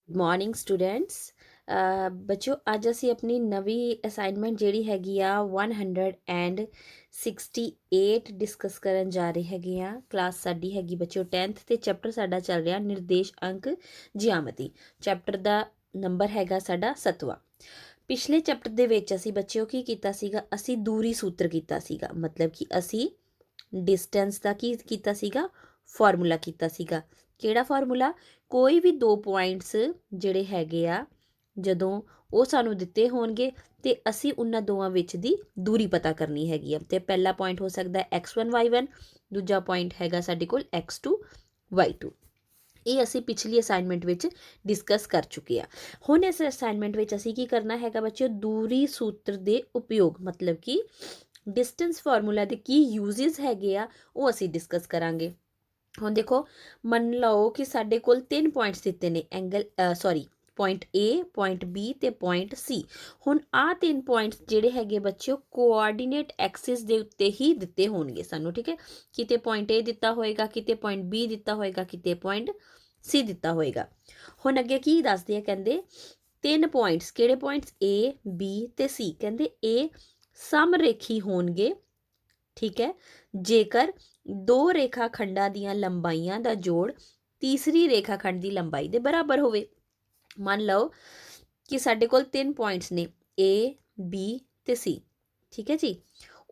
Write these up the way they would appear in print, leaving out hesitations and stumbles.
Morning students. बच्चों अज असी अपनी नवी असाइनमेंट जिहड़ी हैगी आ 168 डिस्कस करन जा रहे हैगे आ। क्लास साडी हैगी बच्चों 10th ते चैप्टर साडा चल रहा निर्देश अंक जियामती। चैप्टर दा नंबर हैगा साडा 7वां। पिछले चैप्टर दे विच असी बच्चों की कीता सीगा, असी दूरी सूत्र कीता सीगा, मतलब कि असी डिस्टेंस का की कीता सीगा, फार्मूला कीता सीगा। किहड़ा फार्मूला? कोई भी दो पॉइंट्स जिहड़े हैगे आ जदों ਉਹ ਸਾਨੂੰ ਦਿੱਤੇ ਹੋਣਗੇ ਤੇ ਅਸੀਂ ਉਹਨਾਂ ਦੋਵਾਂ ਵਿੱਚ ਦੀ ਦੂਰੀ ਪਤਾ ਕਰਨੀ ਹੈਗੀ ਆ। ਤੇ ਪਹਿਲਾ ਪੁਆਇੰਟ ਹੋ ਸਕਦਾ x1 y1, ਦੂਜਾ ਪੁਆਇੰਟ ਹੈਗਾ ਸਾਡੇ ਕੋਲ x2 y2। ਇਹ ਅਸੀਂ ਪਿਛਲੀ ਅਸਾਈਨਮੈਂਟ ਵਿੱਚ ਡਿਸਕਸ ਕਰ ਚੁੱਕੇ ਆ। ਹੁਣ ਇਸ ਅਸਾਈਨਮੈਂਟ ਵਿੱਚ ਅਸੀਂ ਕੀ ਕਰਨਾ ਹੈਗਾ ਬੱਚਿਓ, ਦੂਰੀ ਸੂਤਰ ਦੇ ਉਪਯੋਗ, ਮਤਲਬ ਕਿ डिस्टेंस फार्मूला के की यूजेस हैगे आ वो असी डिस्कस करांगे। हुण देखो, मन लो कि साडे कोल 3 पॉइंट्स दिते ने, angle point A, point B ते पॉइंट सी। हुण आ 3 पॉइंट्स जिहड़े हैगे बच्चों कोआर्डीनेट एक्सिस दे उत्ते ही दिते होणगे सानू, ठीक है। किते पॉइंट ए दिता होएगा, किते पॉइंट बी दिता होएगा, किते पॉइंट सी दिता होएगा। हुण अगे की दसदे आ, कहंदे 3 पॉइंट्स, किहड़े पॉइंट्स ए बी ते सी, कहंदे ए समरेखी होणगे, ठीक है, जेकर दो रेखा खंडा दियां लंबाइयां दा जोड़ तीसरी रेखा खंड की लंबाई के बराबर होवे। मान लो कि साडे कोल 3 पॉइंट्स ने ए बी ते सी, ठीक है जी।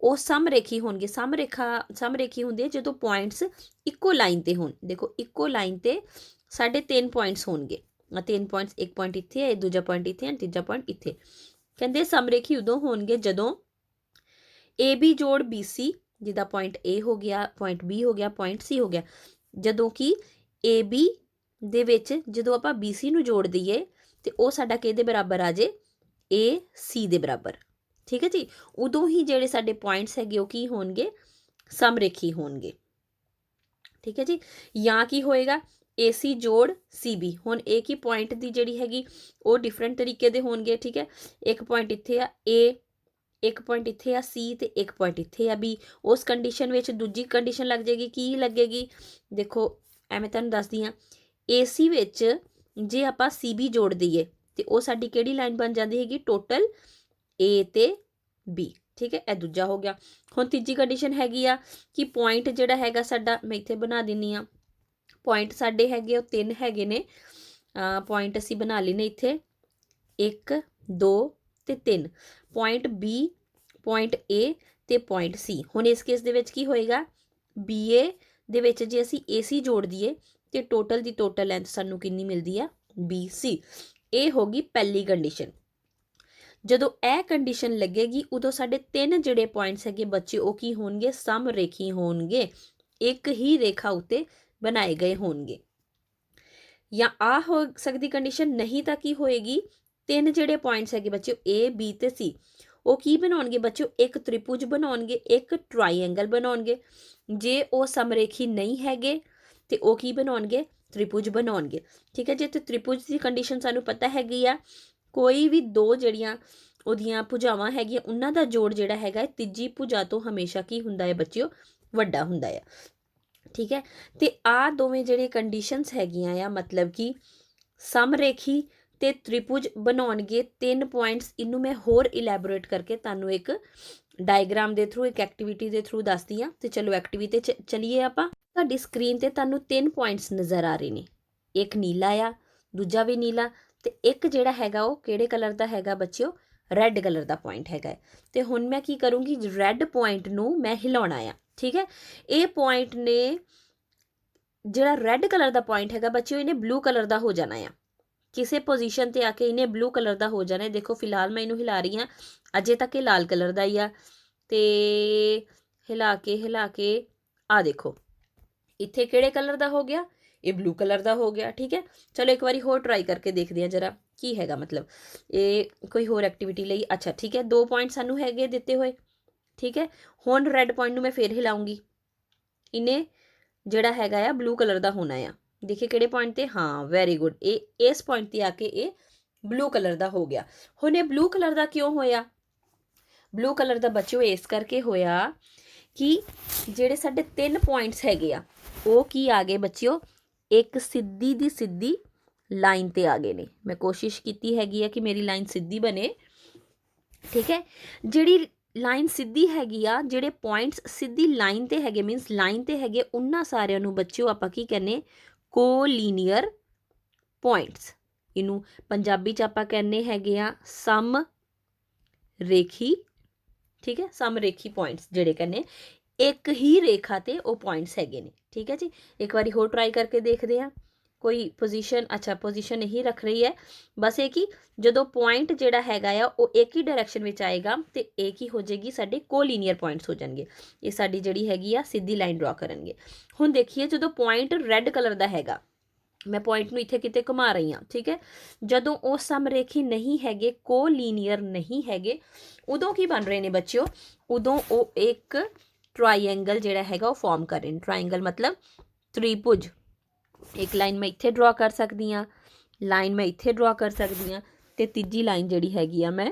वो समरेखी होणगे। समरेखी हुंदी है जदों पॉइंट्स इक्को लाइन ते होण। देखो इक्को लाइन ते साडे 3 पॉइंट्स होणगे। 3 पॉइंट्स, एक पॉइंट इत्थे है, दूजा पॉइंट इत्थे है, तीजा पॉइंट इत्थे। कहंदे समरेखी उदों होणगे जदों ए बी जोड़ बी सी, जिदा पॉइंट ए हो गया, पॉइंट बी हो गया, पॉइंट सी हो गया, जदों कि ए बी दे विच जदों आपां बी सी नूं जोड़ दईए ते ओह साडा किहदे बराबर आ जे, ए सी दे बराबर, ठीक है जी। उदों ही जिहड़े साडे पॉइंट्स हैगे ओह की होणगे, समरेखी होणगे, ठीक है जी। या की होएगा ए सी जोड़ सी बी। हुण एक ही पॉइंट दी जिहड़ी हैगी ओह डिफरेंट तरीके दे होणगे, ठीक है। एक पॉइंट इत्थे आ ए, एक पॉइंट इत्थे आ सी ते एक पॉइंट इत्थे आ बी। उस कंडीशन विच दूजी कंडीशन लग जाएगी, की लगेगी? देखो एवें तुहानूं दसदी हां, ए सी विच जे आपां सी बी जोड़ दईए ते ओह साडी किहड़ी लाइन बन जांदी हैगी, टोटल ए ते बी, ठीक है। यह दूजा हो गया। हुण तीजी कंडीशन हैगी आ कि पॉइंट जिहड़ा हैगा साडा, मैं इत्थे बना दिंदी हां, पॉइंट साडे हैगे ओह 3 हैगे ने। पॉइंट असीं बना लए ने इत्थे 1 2 ते 3। पॉइंट बी, पॉइंट ए ते पॉइंट सी। हुण इस केस दे विच की होएगा, बी ए दे विच जे असीं ए सी जोड़ दईए ते टोटल दी टोटल लेंथ सानूं किन्नी मिलदी आ, बी सी। ये होगी पहली कंडीशन। जदों यह कंडीशन लगेगी उदों साडे 3 जिहड़े पॉइंट्स हैगे बच्चे ओह की होणगे, समरेखी होणगे, एक ही रेखा उत्ते बनाए गए होणगे। या आ हो सकती कंडीशन, नहीं तो की होएगी, 3 जिहड़े पॉइंट्स हैगे बच्चों ए बी ते सी, ਉਹ ਕੀ ਬਣਾਉਣਗੇ ਬੱਚਿਓ, ਇੱਕ ਤ੍ਰਿਭੁਜ ਬਣਾਉਣਗੇ, ਇੱਕ ਟ੍ਰਾਇੰਗਲ ਬਣਾਉਣਗੇ। ਜੇ ਉਹ ਸਮਰੇਖੀ ਨਹੀਂ ਹੈਗੇ ਤੇ ਉਹ ਕੀ ਬਣਾਉਣਗੇ, ਤ੍ਰਿਭੁਜ ਬਣਾਉਣਗੇ, ਠੀਕ ਹੈ ਜੀ। ਤੇ ਤ੍ਰਿਭੁਜ ਦੀ ਕੰਡੀਸ਼ਨ ਸਾਨੂੰ ਪਤਾ ਹੈਗੀ ਆ, ਕੋਈ ਵੀ ਦੋ ਜਿਹੜੀਆਂ ਉਹਦੀਆਂ ਭੁਜਾਵਾਂ ਹੈਗੀਆਂ ਉਹਨਾਂ ਦਾ ਜੋੜ ਜਿਹੜਾ ਹੈਗਾ ਤੀਜੀ ਭੁਜਾ ਤੋਂ ਹਮੇਸ਼ਾ ਕੀ ਹੁੰਦਾ ਹੈ ਬੱਚਿਓ, ਵੱਡਾ ਹੁੰਦਾ ਹੈ, ਠੀਕ ਹੈ। ਤੇ ਆ ਦੋਵੇਂ ਜਿਹੜੇ ਕੰਡੀਸ਼ਨਸ ਹੈਗੀਆਂ ਆ, मतलब कि ਸਮਰੇਖੀ ਤੇ ਤ੍ਰਿਭੁਜ ਬਣਾਉਣਗੇ 3 ਪॉइंट्स। ਇਹਨੂੰ ਮੈਂ ਹੋਰ ਇਲੈਬੋਰੇਟ ਕਰਕੇ ਤੁਹਾਨੂੰ ਇੱਕ ਡਾਇਗਰਾਮ ਦੇ ਥਰੂ, ਇੱਕ ਐਕਟੀਵਿਟੀ ਦੇ ਥਰੂ ਦੱਸਦੀ ਆ। ਤੇ ਚਲੋ ਐਕਟੀਵਿਟੀ ਤੇ ਚਲੀਏ ਆਪਾਂ। ਤੁਹਾਡੀ ਸਕਰੀਨ ਤੇ ਤੁਹਾਨੂੰ 3 ਪॉइंट्स ਨਜ਼ਰ ਆ ਰਹੇ ਨੇ। ਇੱਕ ਨੀਲਾ ਆ, ਦੂਜਾ ਵੀ ਨੀਲਾ, ਤੇ ਇੱਕ ਜਿਹੜਾ ਹੈਗਾ ਉਹ ਕਿਹੜੇ ਕਲਰ ਦਾ ਹੈਗਾ ਬੱਚਿਓ, ਰੈੱਡ ਕਲਰ ਦਾ ਪੁਆਇੰਟ ਹੈਗਾ। ਤੇ ਹੁਣ ਮੈਂ ਕੀ ਕਰੂੰਗੀ, ਰੈੱਡ ਪੁਆਇੰਟ ਨੂੰ ਮੈਂ ਹਿਲਾਉਣਾ ਆ, ਠੀਕ ਹੈ। ਇਹ ਪੁਆਇੰਟ ਨੇ ਜਿਹੜਾ ਰੈੱਡ ਕਲਰ ਦਾ ਪੁਆਇੰਟ ਹੈਗਾ ਬੱਚਿਓ, ਇਹਨੇ ਬਲੂ ਕਲਰ ਦਾ ਹੋ ਜਾਣਾ ਆ। किसी पोजीशन ते आके इन्हें ब्लू कलर का हो जाना है। देखो फिलहाल मैं इन्हू हिला रही हाँ, अजे तक ये लाल कलर का ही आ। ते हिला के आ देखो इत्थे किहड़े कलर का हो गया, ये ब्लू कलर का हो गया, ठीक है। चलो एक बार होर ट्राई करके देखते हैं जरा की हैगा, मतलब ये कोई होर एक्टिविटी लई। अच्छा ठीक है, 2 पॉइंट सानू हैगे दिते हुए, ठीक है। हुण रैड पॉइंट नूं मैं फिर हिलाऊंगी, इन्हें जिहड़ा हैगा आ ब्लू कलर का होना आ। देखिए किहड़े पॉइंट ते, हाँ वैरी गुड, ये इस पॉइंट ते आके ये ब्लू कलर का हो गया। हुण ये ब्लू कलर का क्यों होया, ब्लू कलर का बच्चों इस करके होया कि जिहड़े साडे 3 पॉइंट्स हैगे आ ओह की आ गए बच्चों, एक सीधी दी सीधी ਲਾਈਨ ਤੇ ਆ ਗਏ ਨੇ। ਮੈਂ ਕੋਸ਼ਿਸ਼ ਕੀਤੀ ਹੈਗੀ ਆ ਕਿ ਮੇਰੀ ਲਾਈਨ ਸਿੱਧੀ ਬਣੇ, ਠੀਕ ਹੈ। ਜਿਹੜੀ ਲਾਈਨ ਸਿੱਧੀ ਹੈਗੀ ਆ, ਜਿਹੜੇ ਪੁਆਇੰਟਸ ਸਿੱਧੀ ਲਾਈਨ ਤੇ ਹੈਗੇ ਮੀਨਸ ਲਾਈਨ ਤੇ ਹੈਗੇ, ਉਹਨਾਂ ਸਾਰਿਆਂ ਨੂੰ ਬੱਚਿਓ ਆਪਾਂ ਕੀ ਕਹਿੰਦੇ, ਕੋਲੀਨੀਅਰ ਪੁਆਇੰਟਸ। ਇਹਨੂੰ ਪੰਜਾਬੀ ਚ ਆਪਾਂ ਕਹਿੰਦੇ ਹੈਗੇ ਆ ਸਮ ਰੇਖੀ, ਠੀਕ ਹੈ, ਸਮ ਰੇਖੀ ਪੁਆਇੰਟਸ ਜਿਹੜੇ ਕਹਿੰਦੇ ਇੱਕ ਹੀ ਰੇਖਾ ਤੇ ਉਹ ਪੁਆਇੰਟਸ ਹੈਗੇ ਨੇ, ਠੀਕ ਹੈ ਜੀ। ਇੱਕ ਵਾਰੀ ਹੋਰ ਟਰਾਈ ਕਰਕੇ ਦੇਖਦੇ ਆ। ਕੋਈ ਪੋਜੀਸ਼ਨ, ਅੱਛਾ ਪੋਜੀਸ਼ਨ ਇਹੀ ਰੱਖ ਰਹੀ ਹੈ, ਬਸ ਇਹ ਕਿ ਜਦੋਂ ਪੁਆਇੰਟ ਜਿਹੜਾ ਹੈਗਾ ਆ ਉਹ ਇੱਕ ਹੀ ਡਾਇਰੈਕਸ਼ਨ ਵਿੱਚ ਆਏਗਾ ਤੇ ਇਹ ਕੀ ਹੋ ਜਾਏਗੀ, ਸਾਡੇ ਕੋਲੀਨੀਅਰ ਪੁਆਇੰਟਸ ਹੋ ਜਾਣਗੇ। ਇਹ ਸਾਡੀ ਜਿਹੜੀ ਹੈਗੀ ਆ ਸਿੱਧੀ ਲਾਈਨ ਡਰਾ ਕਰਨਗੇ। ਹੁਣ ਦੇਖੀਏ, ਜਦੋਂ ਪੁਆਇੰਟ ਰੈੱਡ ਕਲਰ ਦਾ ਹੈਗਾ, ਮੈਂ ਪੁਆਇੰਟ ਨੂੰ ਇੱਥੇ ਕਿਤੇ ਘੁਮਾ ਰਹੀ ਹਾਂ, ਠੀਕ ਹੈ। ਜਦੋਂ ਉਹ ਸਮਰੇਖੀ ਨਹੀਂ ਹੈਗੇ, ਕੋਲੀਨੀਅਰ ਨਹੀਂ ਹੈਗੇ, ਉਦੋਂ ਕੀ ਬਣ ਰਹੇ ਨੇ ਬੱਚਿਓ, ਉਦੋਂ ਉਹ ਇੱਕ ਟਰਾਈਐਂਗਲ ਜਿਹੜਾ ਹੈਗਾ ਉਹ ਫਾਰਮ ਕਰ ਰਹੇ ਨੇ। ਟਰਾਈਐਂਗਲ ਮਤਲਬ ਤ੍ਰਿਭੁਜ। ਇੱਕ ਲਾਈਨ ਮੈਂ ਇੱਥੇ ਡਰਾ ਕਰ ਸਕਦੀ ਹਾਂ, ਲਾਈਨ ਮੈਂ ਇੱਥੇ ਡਰਾ ਕਰ ਸਕਦੀ ਹਾਂ, ਤੇ ਤੀਜੀ ਲਾਈਨ ਜਿਹੜੀ ਹੈਗੀ ਆ ਮੈਂ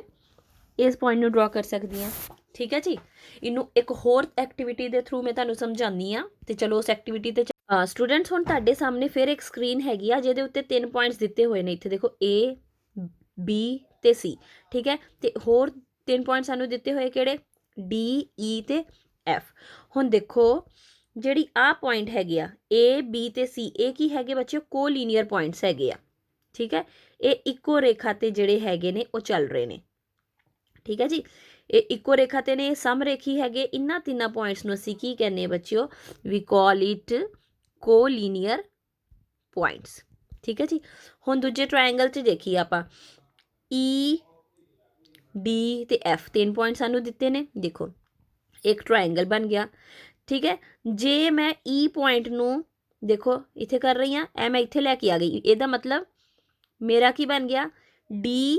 ਇਸ ਪੁਆਇੰਟ ਨੂੰ ਡਰਾ ਕਰ ਸਕਦੀ ਹਾਂ, ਠੀਕ ਹੈ ਜੀ। ਇਹਨੂੰ ਇੱਕ ਹੋਰ ਐਕਟੀਵਿਟੀ ਦੇ ਥਰੂ ਮੈਂ ਤੁਹਾਨੂੰ ਸਮਝਾਉਂਦੀ ਹਾਂ, ਤੇ ਚਲੋ ਉਸ ਐਕਟੀਵਿਟੀ ਤੇ ਸਟੂਡੈਂਟਸ ਹੁਣ ਤੁਹਾਡੇ ਸਾਹਮਣੇ ਫਿਰ ਇੱਕ ਸਕਰੀਨ ਹੈਗੀ ਆ ਜਿਹਦੇ ਉੱਤੇ 3 ਪੁਆਇੰਟਸ ਦਿੱਤੇ ਹੋਏ ਨੇ। ਇੱਥੇ ਦੇਖੋ A, B ਤੇ C, ਠੀਕ ਹੈ। ਤੇ ਹੋਰ 3 ਪੁਆਇੰਟ ਸਾਨੂੰ ਦਿੱਤੇ ਹੋਏ ਕਿਹੜੇ, D, E ਤੇ F। ਹੁਣ ਦੇਖੋ ਜਿਹੜੀ ਆ ਪੁਆਇੰਟ ਹੈਗੇ ਆ A, B ਤੇ C, ਇਹ ਕੀ ਹੈਗੇ ਬੱਚਿਓ, ਕੋਲੀਨੀਅਰ ਪੁਆਇੰਟਸ ਹੈਗੇ ਆ, ਠੀਕ ਹੈ। ਇਹ ਇੱਕੋ ਰੇਖਾ ਤੇ ਜਿਹੜੇ ਹੈਗੇ ਨੇ ਉਹ ਚੱਲ ਰਹੇ ਨੇ, ਠੀਕ ਹੈ ਜੀ। ਇਹ ਇੱਕੋ ਰੇਖਾ ਤੇ ਨੇ, ਸਮਰੇਖੀ ਹੈਗੇ। ਇਹਨਾਂ ਤਿੰਨਾਂ ਪੁਆਇੰਟਸ ਨੂੰ ਅਸੀਂ ਕੀ ਕਹਿੰਦੇ ਬੱਚਿਓ, ਵੀ ਕਾਲ ਇਟ ਕੋਲੀਨੀਅਰ ਪੁਆਇੰਟਸ, ਠੀਕ ਹੈ ਜੀ। ਹੁਣ ਦੂਜੇ ਟਰਾਇੰਗਲ 'ਚ ਦੇਖੀਏ ਆਪਾਂ, E, D ਤੇ F, 3 ਪੁਆਇੰਟ ਸਾਨੂੰ ਦਿੱਤੇ ਨੇ। ਦੇਖੋ ਇੱਕ ਟਰਾਇੰਗਲ ਬਣ ਗਿਆ, ਠੀਕ ਹੈ। ਜੇ ਮੈਂ E ਪੁਆਇੰਟ ਨੂੰ ਦੇਖੋ ਇੱਥੇ ਕਰ ਰਹੀ ਹਾਂ, ਇਹ ਮੈਂ ਇੱਥੇ ਲੈ ਕੇ ਆ ਗਈ, ਇਹਦਾ ਮਤਲਬ ਮੇਰਾ ਕੀ ਬਣ ਗਿਆ, D,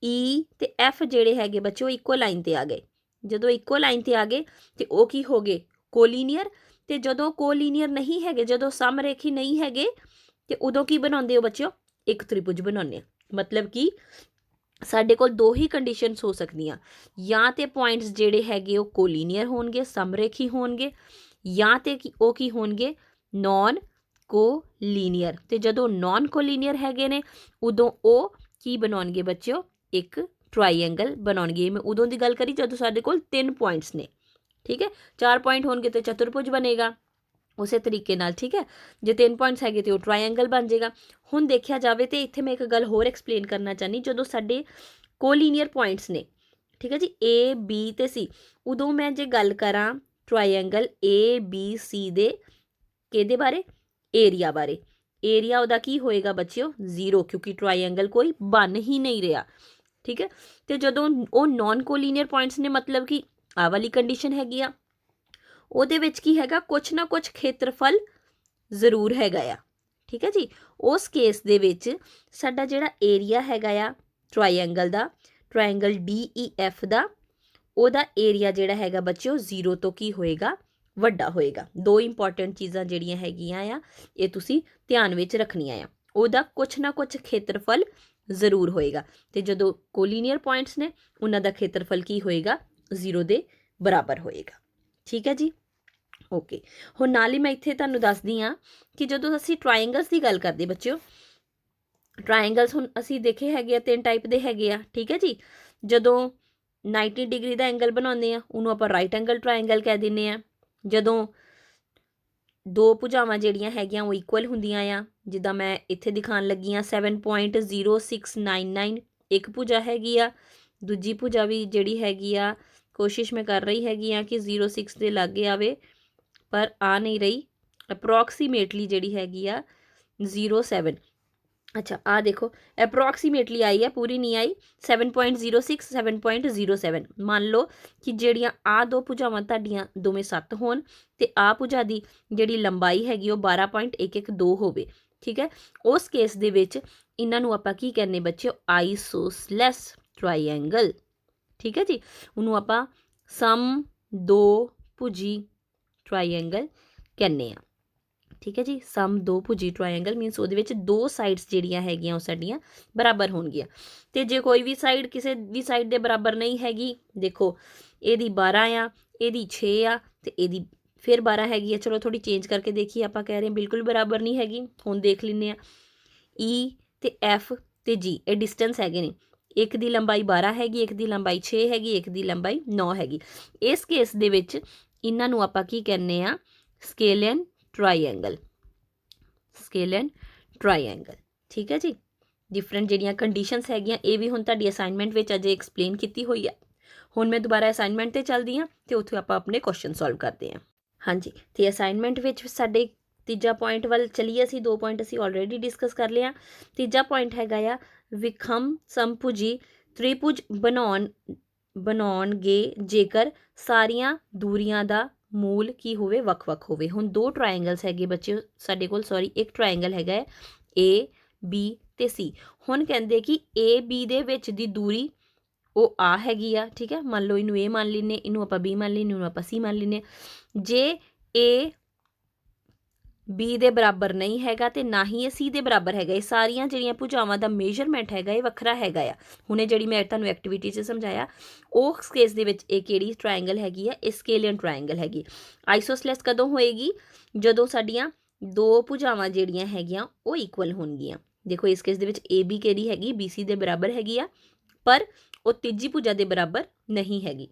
E ਤੇ F ਜਿਹੜੇ ਹੈਗੇ ਬੱਚੇ ਉਹ ਇੱਕੋ ਲਾਈਨ ਤੇ ਆ ਗਏ। ਜਦੋਂ ਇੱਕੋ ਲਾਈਨ ਤੇ ਆ ਗਏ ਤੇ ਉਹ ਕੀ ਹੋ ਗਏ, ਕੋਲੀਨੀਅਰ। ਤੇ ਜਦੋਂ ਕੋਲੀਨੀਅਰ ਨਹੀਂ ਹੈਗੇ, ਜਦੋਂ ਸਮਰੇਖੀ ਨਹੀਂ ਹੈਗੇ, ਤੇ ਉਦੋਂ ਕੀ ਬਣਾਉਂਦੇ ਹੋ ਬੱਚਿਓ, ਇੱਕ ਤ੍ਰਿਭੁਜ ਬਣਾਉਂਦੇ ਆ। ਮਤਲਬ ਕਿ ਸਾਡੇ ਕੋਲ ਦੋ ਹੀ ਕੰਡੀਸ਼ਨਸ ਹੋ ਸਕਦੀਆਂ, ਜਾਂ ਤੇ ਪੁਆਇੰਟਸ ਜਿਹੜੇ ਹੈਗੇ ਉਹ ਕੋਲੀਨੀਅਰ ਹੋਣਗੇ, ਸਮਰੇਖੀ ਹੋਣਗੇ, ਜਾਂ ਤੇ ਉਹ ਕੀ ਹੋਣਗੇ, ਨੌਨ ਕੋਲੀਨੀਅਰ। ਤੇ ਜਦੋਂ ਨੌਨ ਕੋਲੀਨੀਅਰ ਹੈਗੇ ਨੇ ਉਦੋਂ ਉਹ ਕੀ ਬਣਾਉਣਗੇ ਬੱਚਿਓ, ਇੱਕ ਟਰਾਈਐਂਗਲ ਬਣਾਉਣਗੇ। ਮੈਂ ਉਦੋਂ ਦੀ ਗੱਲ ਕਰੀ ਜਦੋਂ ਸਾਡੇ ਕੋਲ 3 ਪੁਆਇੰਟਸ ਨੇ, ਠੀਕ ਹੈ। 4 ਪੁਆਇੰਟ ਹੋਣਗੇ ਤੇ ਚਤੁਰਭੁਜ ਬਣੇਗਾ ਉਸੇ ਤਰੀਕੇ ਨਾਲ, ਠੀਕ ਹੈ। ਜੇ 3 ਪੁਆਇੰਟਸ ਹੈਗੇ ਤੇ ਉਹ ਟਰਾਈਐਂਗਲ ਬਣ ਜਾਏਗਾ। ਹੁਣ ਦੇਖਿਆ ਜਾਵੇ ਤੇ ਇੱਥੇ ਮੈਂ ਇੱਕ ਗੱਲ ਹੋਰ ਐਕਸਪਲੇਨ ਕਰਨਾ ਚਾਹਨੀ, ਜਦੋਂ ਸਾਡੇ ਕੋਲੀਨੀਅਰ ਪੁਆਇੰਟਸ ਨੇ, ਠੀਕ ਹੈ ਜੀ, A, B ਤੇ C, ਉਦੋਂ ਮੈਂ ਜੇ ਗੱਲ ਕਰਾਂ ਟਰਾਈਐਂਗਲ A, B, C ਦੇ ਕਿਹਦੇ ਬਾਰੇ, ਏਰੀਆ ਬਾਰੇ, ਏਰੀਆ ਉਹਦਾ ਕੀ ਹੋਏਗਾ ਬੱਚਿਓ, 0, ਕਿਉਂਕਿ ਟਰਾਈਐਂਗਲ ਕੋਈ ਬਣ ਹੀ ਨਹੀਂ ਰਿਹਾ, ਠੀਕ ਹੈ। ਤੇ ਜਦੋਂ ਉਹ ਨੌਨ ਕੋਲੀਨੀਅਰ ਪੁਆਇੰਟਸ ਨੇ, ਮਤਲਬ ਕਿ ਆਹ ਵਾਲੀ ਕੰਡੀਸ਼ਨ ਹੈਗੀ ਆ, ਉਹਦੇ ਵਿੱਚ ਕੀ ਹੈਗਾ, ਕੁਛ ਨਾ ਕੁਛ ਖੇਤਰਫਲ ਜ਼ਰੂਰ ਹੈਗਾ ਆ, ਠੀਕ ਹੈ ਜੀ। ਉਸ ਕੇਸ ਦੇ ਵਿੱਚ ਸਾਡਾ ਜਿਹੜਾ ਏਰੀਆ ਹੈਗਾ ਆ ਟਰਾਈਐਂਗਲ ਦਾ, ਟਰਾਈਐਂਗਲ DEF ਦਾ, ਉਹਦਾ ਏਰੀਆ ਜਿਹੜਾ ਹੈਗਾ ਬੱਚਿਓ 0 ਤੋਂ ਕੀ ਹੋਏਗਾ, ਵੱਡਾ ਹੋਏਗਾ। ਦੋ ਇੰਪੋਰਟੈਂਟ ਚੀਜ਼ਾਂ ਜਿਹੜੀਆਂ ਹੈਗੀਆਂ ਆ ਇਹ ਤੁਸੀਂ ਧਿਆਨ ਵਿੱਚ ਰੱਖਣੀਆਂ ਆ। ਉਹਦਾ ਕੁਛ ਨਾ ਕੁਛ ਖੇਤਰਫਲ ਜ਼ਰੂਰ ਹੋਏਗਾ, ਤੇ ਜਦੋਂ ਕੋਲੀਨੀਅਰ ਪੁਆਇੰਟਸ ਨੇ ਉਹਨਾਂ ਦਾ ਖੇਤਰਫਲ ਕੀ ਹੋਏਗਾ, 0 ਦੇ ਬਰਾਬਰ ਹੋਏਗਾ, ਠੀਕ ਹੈ ਜੀ। ਓਕੇ, ਹੁਣ ਨਾਲ ਹੀ ਮੈਂ ਇੱਥੇ ਤੁਹਾਨੂੰ ਦੱਸਦੀ ਹਾਂ ਕਿ ਜਦੋਂ ਅਸੀਂ ਟਰਾਇੰਗਲਸ ਦੀ ਗੱਲ ਕਰਦੇ ਬੱਚਿਓ, ਟਰਾਇੰਗਲਸ ਹੁਣ ਅਸੀਂ ਦੇਖੇ ਹੈਗੇ ਆ 3 ਟਾਈਪ ਦੇ ਹੈਗੇ ਆ, ਠੀਕ ਹੈ ਜੀ। ਜਦੋਂ 90 ਡਿਗਰੀ ਦਾ ਐਂਗਲ ਬਣਾਉਂਦੇ ਆ ਉਹਨੂੰ ਆਪਾਂ ਰਾਈਟ ਐਂਗਲ ਟਰਾਇੰਗਲ ਕਹਿ ਦਿੰਦੇ ਆ। ਜਦੋਂ ਦੋ ਭੁਜਾਵਾਂ ਜਿਹੜੀਆਂ ਹੈਗੀਆਂ ਉਹ ਇਕੁਅਲ ਹੁੰਦੀਆਂ ਆ, ਜਿੱਦਾਂ ਮੈਂ ਇੱਥੇ ਦਿਖਾਉਣ ਲੱਗੀ ਆ 7.0699, ਇੱਕ ਭੁਜਾ ਹੈਗੀ ਆ, ਦੂਜੀ ਭੁਜਾ ਵੀ ਜਿਹੜੀ ਹੈਗੀ ਆ, ਕੋਸ਼ਿਸ਼ ਮੈਂ ਕਰ ਰਹੀ ਹੈਗੀ ਆ ਕਿ 06 ਦੇ ਲਾਗੇ ਆਵੇ ਪਰ ਆ ਨਹੀਂ ਰਹੀ, ਅਪਰੋਕਸੀਮੇਟਲੀ ਜਿਹੜੀ ਹੈਗੀ ਆ 07, ਅੱਛਾ ਆ ਦੇਖੋ ਅਪਰੋਕਸੀਮੇਟਲੀ ਆਈ ਹੈ, ਪੂਰੀ ਨਹੀਂ ਆਈ, 7.06 7.07। ਮੰਨ ਲਓ ਕਿ ਜਿਹੜੀਆਂ ਆ ਦੋ ਭੁਜਾਵਾਂ ਤੁਹਾਡੀਆਂ ਦੋਵੇਂ 7 ਹੋਣ ਤੇ ਆ ਭੁਜਾ ਦੀ ਜਿਹੜੀ ਲੰਬਾਈ ਹੈਗੀ ਉਹ 12.112 ਹੋਵੇ, ਠੀਕ ਹੈ। ਉਸ ਕੇਸ ਦੇ ਵਿੱਚ ਇਹਨਾਂ ਨੂੰ ਆਪਾਂ ਕੀ ਕਹਿੰਦੇ ਬੱਚਿਓ, ਆਈਸੋਸਲੈਸ ਟਰਾਈਐਂਗਲ, ਠੀਕ ਹੈ ਜੀ। ਉਹਨੂੰ ਆਪਾਂ ਸਮ ਦੋ ਭੁਜੀ ਟਰਾਈਐਂਗਲ ਕਹਿੰਦੇ ਆ, ਠੀਕ ਹੈ ਜੀ। ਸਮ ਦੋ ਭੁਜੀ ਟਰਾਇੰਗਲ ਮੀਨਸ ਉਹਦੇ ਵਿੱਚ ਦੋ ਸਾਈਡਸ ਜਿਹੜੀਆਂ ਹੈਗੀਆਂ ਉਹ ਸਾਡੀਆਂ ਬਰਾਬਰ ਹੋਣਗੀਆਂ। ਤੇ ਜੇ ਕੋਈ ਵੀ ਸਾਈਡ ਕਿਸੇ ਵੀ ਸਾਈਡ ਦੇ ਬਰਾਬਰ ਨਹੀਂ ਹੈਗੀ, ਦੇਖੋ ਇਹਦੀ 12 ਆ, ਇਹਦੀ 6 ਆ ਤੇ ਇਹਦੀ ਫਿਰ 12 ਹੈਗੀ ਆ। ਚਲੋ ਥੋੜੀ ਚੇਂਜ ਕਰਕੇ ਦੇਖੀਏ, ਆਪਾਂ ਕਹਿ ਰਹੇ ਹਾਂ ਬਿਲਕੁਲ ਬਰਾਬਰ ਨਹੀਂ ਹੈਗੀ। ਹੁਣ ਦੇਖ ਲੈਂਦੇ ਆ, E ਤੇ F ਤੇ G ਇਹ ਡਿਸਟੈਂਸ ਹੈਗੇ ਨੇ। ਇੱਕ ਦੀ ਲੰਬਾਈ 12 ਹੈਗੀ, ਇੱਕ ਦੀ ਲੰਬਾਈ 6 ਹੈਗੀ, ਇੱਕ ਦੀ ਲੰਬਾਈ 9 ਹੈਗੀ। ਇਸ ਕੇਸ ਦੇ ਵਿੱਚ ਇਹਨਾਂ ਨੂੰ ਆਪਾਂ ਕੀ ਕਹਿੰਦੇ ਆ, ਸਕੇਲਨ ਟਰਾਈਐਂਗਲ, ਸਕੇਲਨ ਟਰਾਈਐਂਗਲ। ਠੀਕ ਹੈ ਜੀ। ਡਿਫਰੈਂਟ ਜਿਹੜੀਆਂ ਕੰਡੀਸ਼ਨਸ ਹੈਗੀਆਂ ਇਹ ਵੀ ਹੁਣ ਤੁਹਾਡੀ ਅਸਾਈਨਮੈਂਟ ਵਿੱਚ ਅਜੇ ਐਕਸਪਲੇਨ ਕੀਤੀ ਹੋਈ ਹੈ। ਹੁਣ ਮੈਂ ਦੁਬਾਰਾ ਅਸਾਈਨਮੈਂਟ 'ਤੇ ਚੱਲਦੀ ਹਾਂ ਅਤੇ ਉੱਥੇ ਆਪਾਂ ਆਪਣੇ ਕੁਐਸਚਨ ਸੋਲਵ ਕਰਦੇ ਹਾਂ। ਹਾਂਜੀ, ਅਤੇ ਅਸਾਈਨਮੈਂਟ ਵਿੱਚ ਸਾਡੇ ਤੀਜਾ ਪੁਆਇੰਟ ਵੱਲ ਚੱਲੀਏ ਅਸੀਂ। 2 ਪੁਆਇੰਟ ਅਸੀਂ ਆਲਰੇਡੀ ਡਿਸਕਸ ਕਰ ਲਿਆ। ਤੀਜਾ ਪੁਆਇੰਟ ਹੈਗਾ ਆ ਵਿਖਮ ਸਮਭੁਜੀ ਤ੍ਰਿਭੁਜ ਬਣਾਉਣਗੇ ਜੇਕਰ ਸਾਰੀਆਂ ਦੂਰੀਆਂ ਦਾ ਮੂਲ ਕੀ ਹੋਵੇ, ਵੱਖ-ਵੱਖ ਹੋਵੇ। ਹੁਣ 2 ਟਰਾਇੰਗਲਸ ਹੈਗੇ ਬੱਚੇ ਸਾਡੇ ਕੋਲ, ਸੌਰੀ ਇੱਕ ਟਰਾਇੰਗਲ ਹੈਗਾ ਹੈ A B ਤੇ C। ਹੁਣ ਕਹਿੰਦੇ ਕਿ A B ਦੇ ਵਿੱਚ ਦੀ ਦੂਰੀ ਉਹ ਆ ਹੈਗੀ ਆ। ਠੀਕ ਹੈ, ਮੰਨ ਲਓ ਇਹਨੂੰ A ਮੰਨ ਲੈਂਦੇ, ਇਹਨੂੰ ਆਪਾਂ B ਮੰਨ ਲੈਂਦੇ, ਇਹਨੂੰ ਆਪਾਂ C ਮੰਨ ਲੈਂਦੇ। ਜੇ A B ਦੇ ਬਰਾਬਰ ਨਹੀਂ ਹੈਗਾ ਤੇ ਨਾ ਹੀ ਇਹ C ਦੇ ਬਰਾਬਰ ਹੈਗਾ, ਇਹ ਸਾਰੀਆਂ ਜਿਹੜੀਆਂ ਭੁਜਾਵਾਂ ਦਾ ਮੇਜਰਮੈਂਟ ਹੈਗਾ ਇਹ ਵੱਖਰਾ ਹੈਗਾ ਆ। ਹੁਣ ਇਹ ਜਿਹੜੀ ਮੈਂ ਤੁਹਾਨੂੰ ਐਕਟੀਵਿਟੀ 'ਚ ਸਮਝਾਇਆ ਉਸ ਕੇਸ ਦੇ ਵਿੱਚ ਇਹ ਕਿਹੜੀ ਟਰਾਇੰਗਲ ਹੈਗੀ ਆ, ਇਹ ਸਕੇਲੀਅਨ ਟਰਾਇੰਗਲ ਹੈਗੀ। ਆਈਸੋਸਲੈਸ ਕਦੋਂ ਹੋਏਗੀ, ਜਦੋਂ ਸਾਡੀਆਂ 2 ਭੁਜਾਵਾਂ ਜਿਹੜੀਆਂ ਹੈਗੀਆਂ ਉਹ ਇਕੁਅਲ ਹੋਣਗੀਆਂ। ਦੇਖੋ ਇਸ ਕੇਸ ਦੇ ਵਿੱਚ AB ਕਿਹੜੀ ਹੈਗੀ, BC ਦੇ ਬਰਾਬਰ ਹੈਗੀ ਆ, ਪਰ ਉਹ ਤੀਜੀ ਭੁਜਾ ਦੇ ਬਰਾਬਰ ਨਹੀਂ ਹੈਗੀ।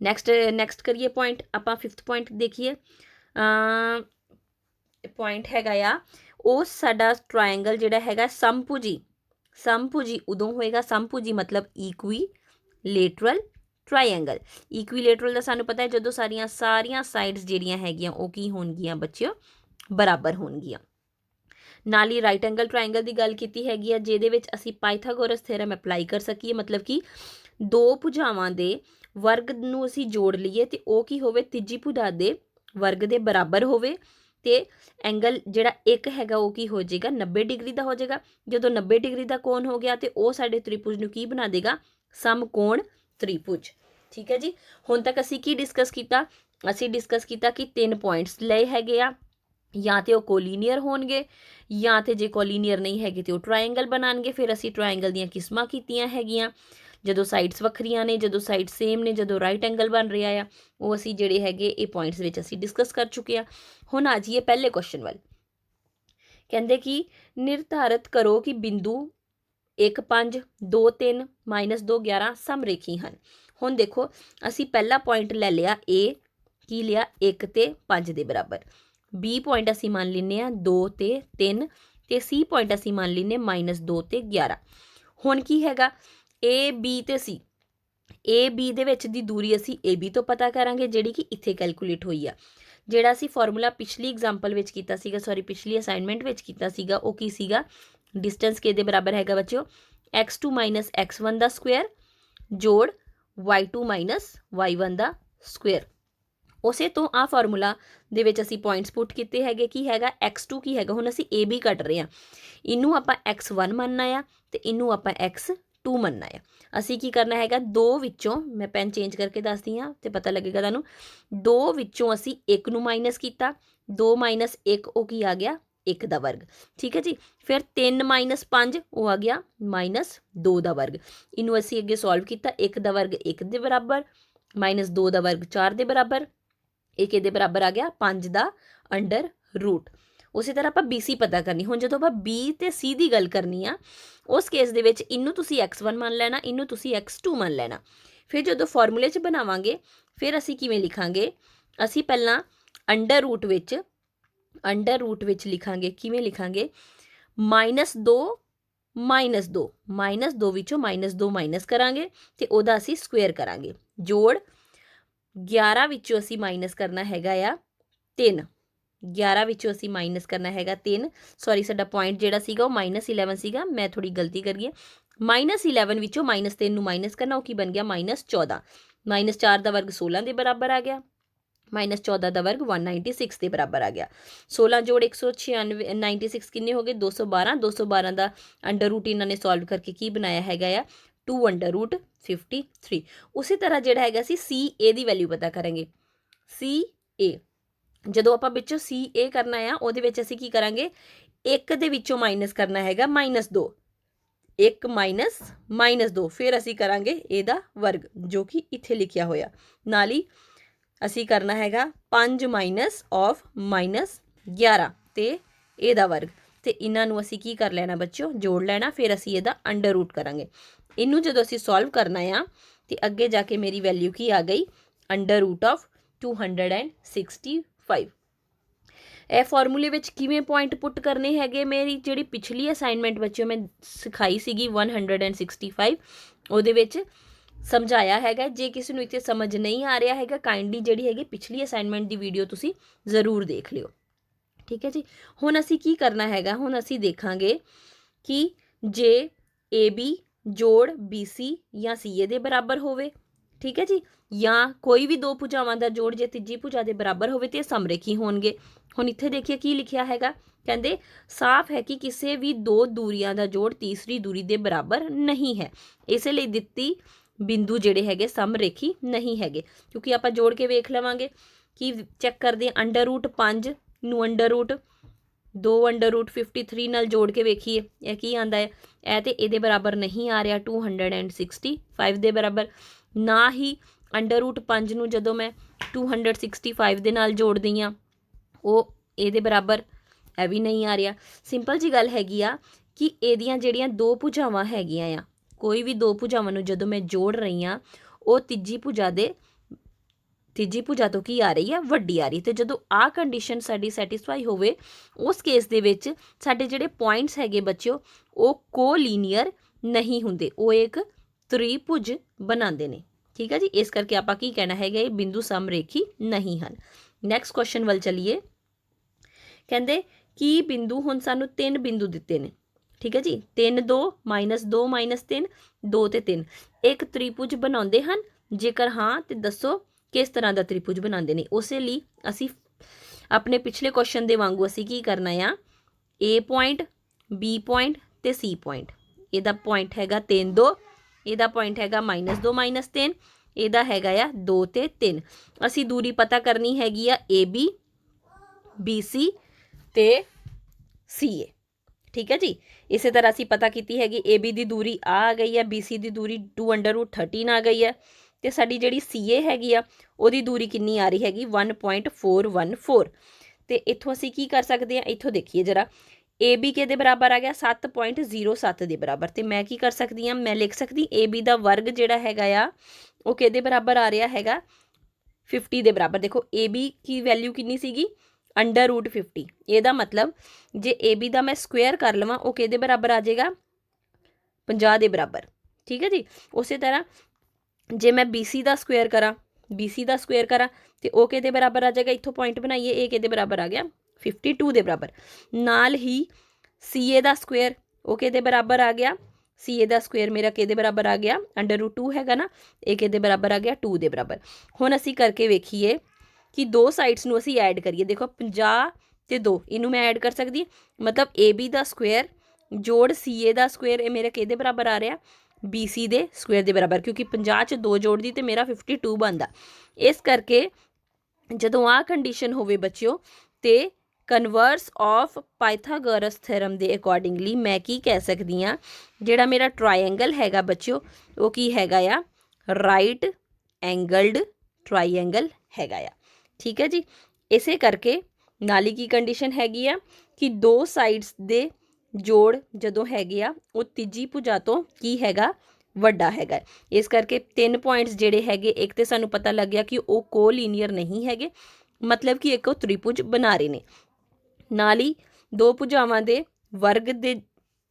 ਨੈਕਸਟ ਕਰੀਏ ਪੁਆਇੰਟ ਆਪਾਂ। 5th ਪੁਆਇੰਟ ਦੇਖੀਏ। ਪੁਆਇੰਟ ਹੈਗਾ ਆ ਉਹ ਸਾਡਾ ਟਰਾਇੰਗਲ ਜਿਹੜਾ ਹੈਗਾ ਸਮਭੁਜੀ ਉਦੋਂ ਹੋਏਗਾ, ਸਮਭੁਜੀ ਮਤਲਬ ਇਕੁਈਲੇਟਰਲ ਟਰਾਇੰਗਲ। ਇਕੁਈਲੇਟਰਲ ਦਾ ਸਾਨੂੰ ਪਤਾ ਹੈ ਜਦੋਂ ਸਾਰੀਆਂ ਸਾਈਡਸ ਜਿਹੜੀਆਂ ਹੈਗੀਆਂ ਉਹ ਕੀ ਹੋਣਗੀਆਂ ਬੱਚਿਓ, ਬਰਾਬਰ ਹੋਣਗੀਆਂ। ਨਾਲ ਹੀ ਰਾਈਟ ਐਂਗਲ ਟਰਾਇੰਗਲ ਦੀ ਗੱਲ ਕੀਤੀ ਹੈਗੀ ਆ, ਜਿਹਦੇ ਵਿੱਚ ਅਸੀਂ ਪਾਈਥਾਗੋਰਸ ਥਿਓਰਮ ਅਪਲਾਈ ਕਰ ਸਕੀਏ, ਮਤਲਬ ਕਿ 2 ਭੁਜਾਵਾਂ ਦੇ ਵਰਗ ਨੂੰ ਅਸੀਂ ਜੋੜ ਲਈਏ ਤੇ ਉਹ ਕੀ ਹੋਵੇ, ਤੀਜੀ ਭੁਜਾ ਦੇ ਵਰਗ ਦੇ ਬਰਾਬਰ ਹੋਵੇ ਤੇ ਐਂਗਲ ਜਿਹੜਾ ਇੱਕ ਹੈਗਾ ਉਹ ਕੀ ਹੋ ਜਾਏਗਾ, 90 ਡਿਗਰੀ ਦਾ ਹੋ ਜਾਏਗਾ। ਜਦੋਂ 90 ਡਿਗਰੀ ਦਾ ਕੋਣ ਹੋ ਗਿਆ ਤੇ ਉਹ ਸਾਡੇ ਤ੍ਰਿਭੁਜ ਨੂੰ ਕੀ ਬਣਾ ਦੇਗਾ, ਸਮਕੋਣ ਤ੍ਰਿਭੁਜ। ਠੀਕ ਹੈ ਜੀ। ਹੁਣ ਤੱਕ ਅਸੀਂ ਕੀ ਡਿਸਕਸ ਕੀਤਾ, ਅਸੀਂ ਡਿਸਕਸ ਕੀਤਾ ਕਿ 3 ਪੁਆਇੰਟਸ ਲਏ ਹੈਗੇ ਆ, ਜਾਂ ਤੇ ਉਹ ਕੋਲੀਨੀਅਰ ਹੋਣਗੇ, ਜਾਂ ਤੇ ਜੇ ਕੋਲੀਨੀਅਰ ਨਹੀਂ ਹੈਗੇ ਤੇ ਉਹ ਟਰਾਇੰਗਲ ਬਣਾਉਣਗੇ। ਫਿਰ ਅਸੀਂ ਟਰਾਇੰਗਲ ਦੀਆਂ ਕਿਸਮਾਂ ਕੀਤੀਆਂ ਹੈਗੀਆਂ, ਜਦੋਂ ਸਾਈਡਸ ਵੱਖਰੀਆਂ ਨੇ, ਜਦੋਂ ਸਾਈਡ ਸੇਮ ਨੇ, ਜਦੋਂ ਰਾਈਟ ਐਂਗਲ ਬਣ ਰਿਹਾ ਆ, ਉਹ ਅਸੀਂ ਜਿਹੜੇ ਹੈਗੇ ਇਹ ਪੁਆਇੰਟਸ ਵਿੱਚ ਅਸੀਂ ਡਿਸਕਸ ਕਰ ਚੁੱਕੇ ਹਾਂ। ਹੁਣ ਆ ਜਾਈਏ ਪਹਿਲੇ ਕੁਐਸਚਨ ਵੱਲ। ਕਹਿੰਦੇ ਕਿ ਨਿਰਧਾਰਤ ਕਰੋ ਕਿ ਬਿੰਦੂ 1 5 2 3 -2 11 ਸਮਰੇਖੀ ਹਨ। ਹੁਣ ਦੇਖੋ ਅਸੀਂ ਪਹਿਲਾ ਪੁਆਇੰਟ ਲੈ ਲਿਆ A, ਕੀ ਲਿਆ 1 ਤੇ 5 ਦੇ ਬਰਾਬਰ। B ਪੁਆਇੰਟ ਅਸੀਂ ਮੰਨ ਲੈਂਦੇ ਹਾਂ 2 ਤੇ 3 ਤੇ C ਪੁਆਇੰਟ ਅਸੀਂ ਮੰਨ ਲੈਂਦੇ -2 ਤੇ 11। ਹੁਣ ਕੀ ਹੈਗਾ A B ਤੇ C, A B ਦੇ ਵਿੱਚ ਦੀ ਦੂਰੀ ਅਸੀਂ AB ਤੋਂ ਪਤਾ ਕਰਾਂਗੇ ਜਿਹੜੀ ਕਿ ਇੱਥੇ ਕੈਲਕੂਲੇਟ ਹੋਈ ਆ। ਜਿਹੜਾ ਅਸੀਂ ਫਾਰਮੂਲਾ ਪਿਛਲੀ ਐਗਜ਼ਾਮਪਲ ਵਿੱਚ ਕੀਤਾ ਸੀਗਾ, ਸੌਰੀ ਪਿਛਲੀ ਅਸਾਈਨਮੈਂਟ ਵਿੱਚ ਕੀਤਾ ਸੀਗਾ, ਉਹ ਕੀ ਸੀਗਾ, ਡਿਸਟੈਂਸ ਕਿਹਦੇ ਬਰਾਬਰ ਹੈਗਾ ਬੱਚਿਓ, x2 - x1 ਦਾ ਸਕੁਅਰ ਜੋੜ y2 - y1 ਦਾ ਸਕੁਅਰ। ਉਸੇ ਤੋਂ ਆਹ ਫਾਰਮੂਲਾ ਦੇ ਵਿੱਚ ਅਸੀਂ ਪੁਆਇੰਟਸ ਪੁੱਟ ਕੀਤੇ ਹੈਗੇ। ਕੀ ਹੈਗਾ x2 ਕੀ ਹੈਗਾ, ਹੁਣ ਅਸੀਂ AB ਕੱਢ ਰਹੇ ਹਾਂ, ਇਹਨੂੰ ਆਪਾਂ x1 ਮੰਨਣਾ ਆ ਤੇ ਇਹਨੂੰ ਆਪਾਂ x2 ਮੰਨਣਾ ਆ। ਅਸੀਂ ਕੀ ਕਰਨਾ ਹੈਗਾ, 2 ਵਿੱਚੋਂ, ਮੈਂ ਪੈਨ ਚੇਂਜ ਕਰਕੇ ਦੱਸਦੀ ਹਾਂ ਤੇ ਪਤਾ ਲੱਗੇਗਾ ਤੁਹਾਨੂੰ, 2 ਵਿੱਚੋਂ ਅਸੀਂ 1 ਨੂੰ ਮਾਈਨਸ ਕੀਤਾ, 2 - 1 ਉਹ ਕੀ ਆ ਗਿਆ, 1 ਦਾ ਵਰਗ। ਠੀਕ ਹੈ ਜੀ। ਫਿਰ 3 - 5 ਉਹ ਆ ਗਿਆ -2 ਦਾ ਵਰਗ। ਇਹਨੂੰ ਅਸੀਂ ਅੱਗੇ ਸੋਲਵ ਕੀਤਾ, 1 ਦਾ ਵਰਗ 1 ਦੇ ਬਰਾਬਰ, -2 ਦਾ ਵਰਗ 4 ਦੇ ਬਰਾਬਰ, ਇਹ ਕਿਹਦੇ ਬਰਾਬਰ ਆ ਗਿਆ, 5 ਦਾ ਅੰਡਰ ਰੂਟ। ਉਸੇ ਤਰ੍ਹਾਂ ਆਪਾਂ BC ਪਤਾ ਕਰਨੀ। ਹੁਣ ਜਦੋਂ ਆਪਾਂ B ਤੇ C ਦੀ ਗੱਲ ਕਰਨੀ ਆ, ਉਸ ਕੇਸ ਦੇ ਵਿੱਚ ਇਹਨੂੰ ਤੁਸੀਂ x1 ਮੰਨ ਲੈਣਾ, ਇਹਨੂੰ ਤੁਸੀਂ x2 ਮੰਨ ਲੈਣਾ। ਫਿਰ ਜਦੋਂ ਫਾਰਮੂਲੇ 'ਚ ਬਣਾਵਾਂਗੇ ਫਿਰ ਅਸੀਂ ਕਿਵੇਂ ਲਿਖਾਂਗੇ, ਅਸੀਂ ਪਹਿਲਾਂ ਅੰਡਰ ਰੂਟ ਵਿੱਚ ਲਿਖਾਂਗੇ। ਕਿਵੇਂ ਲਿਖਾਂਗੇ, -2 -2 ਵਿੱਚੋਂ -2 ਮਾਈਨਸ ਕਰਾਂਗੇ ਤੇ ਉਹਦਾ ਅਸੀਂ ਸਕੁਅਰ ਕਰਾਂਗੇ, ਜੋੜ 11 ਵਿੱਚੋਂ ਅਸੀਂ ਮਾਈਨਸ ਕਰਨਾ ਹੈਗਾ ਆ 3, 11 ਵਿੱਚੋਂ ਅਸੀਂ ਮਾਈਨਸ ਕਰਨਾ ਹੈਗਾ 3, ਸੌਰੀ ਸਾਡਾ ਪੁਆਇੰਟ ਜਿਹੜਾ ਸੀਗਾ ਉਹ -11 ਸੀਗਾ, ਮੈਂ ਥੋੜੀ ਗਲਤੀ ਕਰੀਏ, -11 ਵਿੱਚੋਂ -3 ਨੂੰ ਮਾਈਨਸ ਕਰਨਾ, ਉਹ ਕੀ ਬਣ ਗਿਆ -14, -4 ਦਾ ਵਰਗ 16 ਦੇ ਬਰਾਬਰ ਆ ਗਿਆ, -14 ਦਾ ਵਰਗ 196 ਦੇ ਬਰਾਬਰ ਆ ਗਿਆ। 16 ਜੋੜ 196, 96 ਕਿੰਨੇ ਹੋ ਗਏ, 212, 212 ਦਾ ਅੰਡਰ ਰੂਟ ਇਹਨਾਂ ਨੇ ਸੋਲਵ ਕਰਕੇ ਕੀ ਬਣਾਇਆ ਹੈਗਾ ਆ 2 ਅੰਡਰ ਰੂਟ 53। ਉਸੇ ਤਰ੍ਹਾਂ ਜਿਹੜਾ ਹੈਗਾ ਅਸੀਂ CA ਦੀ ਵੈਲਿਊ ਪਤਾ ਕਰਾਂਗੇ। CA ਜਦੋਂ ਆਪਾਂ ਵਿੱਚੋਂ CA ਕਰਨਾ ਆ, ਉਹਦੇ ਵਿੱਚ ਅਸੀਂ ਕੀ ਕਰਾਂਗੇ, 1 ਦੇ ਵਿੱਚੋਂ ਮਾਈਨਸ ਕਰਨਾ ਹੈਗਾ -2, 1 - -2, ਫਿਰ ਅਸੀਂ ਕਰਾਂਗੇ ਇਹਦਾ ਵਰਗ ਜੋ ਕਿ ਇੱਥੇ ਲਿਖਿਆ ਹੋਇਆ। ਨਾਲ ਹੀ ਅਸੀਂ ਕਰਨਾ ਹੈਗਾ 5 - -11 ਤੇ ਇਹਦਾ ਵਰਗ, ਤੇ ਇਹਨਾਂ ਨੂੰ ਅਸੀਂ ਕੀ ਕਰ ਲੈਣਾ ਬੱਚਿਓ, ਜੋੜ ਲੈਣਾ। ਫਿਰ ਅਸੀਂ ਇਹਦਾ ਅੰਡਰ ਰੂਟ ਕਰਾਂਗੇ। ਇਹਨੂੰ ਜਦੋਂ ਅਸੀਂ ਸੋਲਵ ਕਰਨਾ ਆ ਤੇ ਅੱਗੇ ਜਾ ਕੇ ਮੇਰੀ ਵੈਲਿਊ ਕੀ ਆ ਗਈ, ਅੰਡਰ ਰੂਟ ਆਫ 265। ਇਹ ਫਾਰਮੂਲੇ ਵਿੱਚ ਕਿਵੇਂ ਪੁਆਇੰਟ ਪੁੱਟ ਕਰਨੇ ਹੈਗੇ, ਮੇਰੀ ਜਿਹੜੀ ਪਿਛਲੀ ਅਸਾਈਨਮੈਂਟ ਬੱਚਿਓ ਮੈਂ ਸਿਖਾਈ ਸੀਗੀ 165, ਉਹਦੇ ਵਿੱਚ ਸਮਝਾਇਆ ਹੈਗਾ। ਜੇ ਕਿਸੇ ਨੂੰ ਇੱਥੇ ਸਮਝ ਨਹੀਂ ਆ ਰਿਹਾ ਹੈਗਾ, ਕਾਈਂਡਲੀ ਜਿਹੜੀ ਹੈਗੀ ਪਿਛਲੀ ਅਸਾਈਨਮੈਂਟ ਦੀ ਵੀਡੀਓ ਤੁਸੀਂ ਜ਼ਰੂਰ ਦੇਖ ਲਿਓ। ਠੀਕ ਹੈ ਜੀ। ਹੁਣ ਅਸੀਂ ਕੀ ਕਰਨਾ ਹੈਗਾ, ਹੁਣ ਅਸੀਂ ਦੇਖਾਂਗੇ ਕਿ ਜੇ AB ਜੋੜ BC ਜਾਂ CA ਦੇ ਬਰਾਬਰ ਹੋਵੇ, ਠੀਕ ਹੈ ਜੀ, ਜਾਂ ਕੋਈ ਵੀ ਦੋ ਭੁਜਾਵਾਂ ਦਾ ਜੋੜ ਜੇ ਤੀਜੀ ਭੁਜਾ ਦੇ ਬਰਾਬਰ ਹੋਵੇ ਤੇ ਇਹ ਸਮਰੇਖੀ ਹੋਣਗੇ। ਹੁਣ ਇੱਥੇ ਦੇਖੀਏ ਕੀ ਲਿਖਿਆ ਹੈਗਾ, ਕਹਿੰਦੇ ਸਾਫ਼ ਹੈ ਕਿ ਕਿਸੇ ਵੀ ਦੋ ਦੂਰੀਆਂ ਦਾ ਜੋੜ ਤੀਸਰੀ ਦੂਰੀ ਦੇ ਬਰਾਬਰ ਨਹੀਂ ਹੈ, ਇਸੇ ਲਈ ਦਿੱਤੀ ਬਿੰਦੂ ਜਿਹੜੇ ਹੈਗੇ ਸਮਰੇਖੀ ਨਹੀਂ ਹੈਗੇ। ਕਿਉਂਕਿ ਆਪਾਂ ਜੋੜ ਕੇ ਵੇਖ ਲਵਾਂਗੇ ਕਿ ਚੈੱਕ ਕਰਦੇ ਅੰਡਰ ਰੂਟ 5 ਨੂੰ ਅੰਡਰ ਰੂਟ 2 ਅੰਡਰ ਰੂਟ 53 ਨਾਲ ਜੋੜ ਕੇ ਵੇਖੀਏ ਇਹ ਕੀ ਆਂਦਾ ਹੈ, ਇਹ ਤੇ ਇਹਦੇ ਬਰਾਬਰ ਨਹੀਂ ਆ ਰਿਹਾ 265 ਦੇ ਬਰਾਬਰ। ਨਾ ਹੀ ਅੰਡਰ ਰੂਟ 5 ਨੂੰ ਜਦੋਂ ਮੈਂ 265 ਦੇ ਨਾਲ ਜੋੜਦੀ ਹਾਂ ਉਹ ਇਹਦੇ ਬਰਾਬਰ, ਇਹ ਵੀ ਨਹੀਂ ਆ ਰਿਹਾ। ਸਿੰਪਲ ਜੀ ਗੱਲ ਹੈਗੀ ਆ ਕਿ ਇਹਦੀਆਂ ਜਿਹੜੀਆਂ ਦੋ ਭੁਜਾਵਾਂ ਹੈਗੀਆਂ ਆ, ਕੋਈ ਵੀ ਦੋ ਭੁਜਾਵਾਂ ਨੂੰ ਜਦੋਂ ਮੈਂ ਜੋੜ ਰਹੀ ਹਾਂ ਉਹ ਤੀਜੀ ਭੁਜਾ ਤੋਂ ਕੀ ਆ ਰਹੀ ਆ, ਵੱਡੀ ਆ ਰਹੀ। ਤੇ ਜਦੋਂ ਆਹ ਕੰਡੀਸ਼ਨ ਸਾਡੀ ਸੈਟੀਸਫਾਈ ਹੋਵੇ ਉਸ ਕੇਸ ਦੇ ਵਿੱਚ ਸਾਡੇ ਜਿਹੜੇ ਪੁਆਇੰਟਸ ਹੈਗੇ ਬੱਚਿਓ ਉਹ ਕੋਲੀਨੀਅਰ ਨਹੀਂ ਹੁੰਦੇ, ਉਹ ਇੱਕ ਤ੍ਰਿਭੁਜ ਬਣਾਉਂਦੇ ਨੇ। ਠੀਕ ਹੈ ਜੀ। ਇਸ ਕਰਕੇ ਆਪਾਂ ਕੀ ਕਹਿਣਾ ਹੈਗਾ, ਇਹ ਬਿੰਦੂ ਸਮਰੇਖੀ ਨਹੀਂ ਹਨ। ਨੈਕਸਟ ਕੁਐਸਚਨ ਵੱਲ ਚਲੀਏ। ਕਹਿੰਦੇ ਕੀ ਬਿੰਦੂ, ਹੁਣ ਸਾਨੂੰ 3 ਬਿੰਦੂ ਦਿੱਤੇ ਨੇ, ਠੀਕ ਹੈ ਜੀ, 3 2 -2 -3 2 ਤੇ 3 ਇੱਕ ਤ੍ਰਿਭੁਜ ਬਣਾਉਂਦੇ ਹਨ, ਜੇਕਰ ਹਾਂ ਤੇ ਦੱਸੋ ਕਿਸ ਤਰ੍ਹਾਂ ਦਾ ਤ੍ਰਿਭੁਜ ਬਣਾਉਂਦੇ ਨੇ। ਉਸੇ ਲਈ ਅਸੀਂ ਆਪਣੇ ਪਿਛਲੇ ਕੁਐਸਚਨ ਦੇ ਵਾਂਗੂ ਅਸੀਂ ਕੀ ਕਰਨਾ ਆ, A ਪੁਆਇੰਟ B ਪੁਆਇੰਟ ਤੇ C ਪੁਆਇੰਟ, ਇਹਦਾ ਪੁਆਇੰਟ ਹੈਗਾ 3 2, ਇਹਦਾ ਪੁਆਇੰਟ ਹੈਗਾ -2 -3, ਇਹਦਾ ਹੈਗਾ ਆ 2 ਤੇ 3। ਅਸੀਂ ਦੂਰੀ ਪਤਾ ਕਰਨੀ ਹੈਗੀ ਆ AB BC ਤੇ CA, ਠੀਕ ਹੈ ਜੀ। ਇਸੇ ਤਰ੍ਹਾਂ ਅਸੀਂ ਪਤਾ ਕੀਤੀ ਹੈਗੀ AB ਦੀ ਦੂਰੀ ਆ ਗਈ ਹੈ, BC ਦੀ ਦੂਰੀ 2 ਅੰਡਰ ਰੂਟ 13 ਆ ਗਈ ਹੈ, ਤੇ ਸਾਡੀ ਜਿਹੜੀ CA ਹੈਗੀ ਆ ਉਹਦੀ ਦੂਰੀ ਕਿੰਨੀ ਆ ਰਹੀ ਹੈਗੀ 1.414। ਤੇ ਇੱਥੋਂ ਅਸੀਂ ਕੀ ਕਰ ਸਕਦੇ ਹਾਂ, ਇੱਥੋਂ ਦੇਖੀਏ ਜਰਾ, AB ਕਿਹਦੇ ਬਰਾਬਰ ਆ ਗਿਆ 7.07 ਦੇ ਬਰਾਬਰ। ਤੇ ਮੈਂ ਕੀ ਕਰ ਸਕਦੀ ਹਾਂ, ਮੈਂ ਲਿਖ ਸਕਦੀ AB ਦਾ ਵਰਗ ਜਿਹੜਾ ਹੈਗਾ ਆ ਉਹ ਕਿਹਦੇ ਬਰਾਬਰ ਆ ਰਿਹਾ ਹੈਗਾ 50 ਦੇ ਬਰਾਬਰ। ਦੇਖੋ AB ਕੀ ਵੈਲਿਊ ਕਿੰਨੀ ਸੀਗੀ ਅੰਡਰ ਰੂਟ 50, ਇਹਦਾ ਮਤਲਬ ਜੇ AB ਦਾ ਮੈਂ ਸਕੁਏਅਰ ਕਰ ਲਵਾਂ ਉਹ ਕਿਹਦੇ ਬਰਾਬਰ ਆ ਜਾਏਗਾ 50 ਦੇ ਬਰਾਬਰ। ਠੀਕ ਹੈ ਜੀ। ਉਸੇ ਤਰ੍ਹਾਂ ਜੇ ਮੈਂ BC ਦਾ ਸਕੁਏਅਰ ਕਰਾਂ ਤੇ ਉਹ ਕਿਹਦੇ ਬਰਾਬਰ ਆ ਜਾਏਗਾ, ਇੱਥੋਂ ਪੁਆਇੰਟ ਬਣਾਈਏ, ਇਹ ਕਿਹਦੇ ਬਰਾਬਰ ਆ ਗਿਆ 52 ਦੇ ਬਰਾਬਰ। ਨਾਲ ਹੀ CA ਦਾ ਸਕੁਏਅਰ ਉਹ ਕਿਹਦੇ ਬਰਾਬਰ ਆ ਗਿਆ, CA ਦਾ ਸਕੁਏਅਰ ਮੇਰਾ ਕਿਹਦੇ ਬਰਾਬਰ ਆ ਗਿਆ ਅੰਡਰ ਰੂਟ 2 ਹੈਗਾ ਨਾ, ਇਹ ਕਿਹਦੇ ਬਰਾਬਰ ਆ ਗਿਆ 2 ਦੇ ਬਰਾਬਰ। ਹੁਣ ਅਸੀਂ ਕਰਕੇ ਵੇਖੀਏ ਕਿ ਦੋ ਸਾਈਡਸ ਨੂੰ ਅਸੀਂ ਐਡ ਕਰੀਏ। ਦੇਖੋ 50 ਤੇ 2 ਇਹਨੂੰ ਮੈਂ ਐਡ ਕਰ ਸਕਦੀ, ਮਤਲਬ AB ਦਾ ਸਕੁਏਅਰ ਜੋੜ CA ਦਾ ਸਕੁਏਅਰ ਇਹ ਮੇਰੇ ਕਿਹਦੇ ਬਰਾਬਰ ਆ ਰਿਹਾ BC ਦੇ ਸਕੁਏਅਰ ਦੇ ਬਰਾਬਰ, ਕਿਉਂਕਿ 50 'ਚ 2 ਜੋੜਦੀ ਤੇ ਮੇਰਾ 52 ਬਣਦਾ। ਇਸ ਕਰਕੇ ਜਦੋਂ ਆਹ ਕੰਡੀਸ਼ਨ ਹੋਵੇ ਬੱਚਿਓ ਤੇ ਕਨਵਰਸ ਆਫ ਪਾਇਥਾਗੋਰਸ ਥਿਓਰਮ ਦੇ ਅਕੋਰਡਿੰਗਲੀ ਮੈਂ ਕੀ ਕਹਿ ਸਕਦੀ ਹਾਂ, ਜਿਹੜਾ ਮੇਰਾ ਟਰਾਇੰਗਲ ਹੈਗਾ ਬੱਚਿਓ ਉਹ ਕੀ ਹੈਗਾ ਆ ਰਾਈਟ ਐਂਗਲਡ ਟਰਾਇੰਗਲ ਹੈਗਾ ਆ। ਠੀਕ ਹੈ ਜੀ। ਇਸੇ ਕਰਕੇ ਨਾਲੀ ਕੀ ਕੰਡੀਸ਼ਨ ਹੈਗੀ ਆ ਕਿ ਦੋ ਸਾਈਡਸ ਦੇ ਜੋੜ ਜਦੋਂ ਹੈਗੇ ਆ ਉਹ ਤੀਜੀ ਭੁਜਾ ਤੋਂ ਕੀ ਹੈਗਾ ਵੱਡਾ ਹੈਗਾ। ਇਸ ਕਰਕੇ 3 ਪੁਆਇੰਟਸ ਜਿਹੜੇ ਹੈਗੇ, ਇੱਕ ਤੇ ਸਾਨੂੰ ਪਤਾ ਲੱਗ ਗਿਆ ਕਿ ਉਹ ਕੋਲੀਨੀਅਰ ਨਹੀਂ ਹੈਗੇ, ਮਤਲਬ ਕਿ ਇੱਕ ਉਹ ਤ੍ਰਿਭੁਜ ਬਣਾ ਰਹੇ ਨੇ। ਨਾਲ ਹੀ ਦੋ ਭੁਜਾਵਾਂ ਦੇ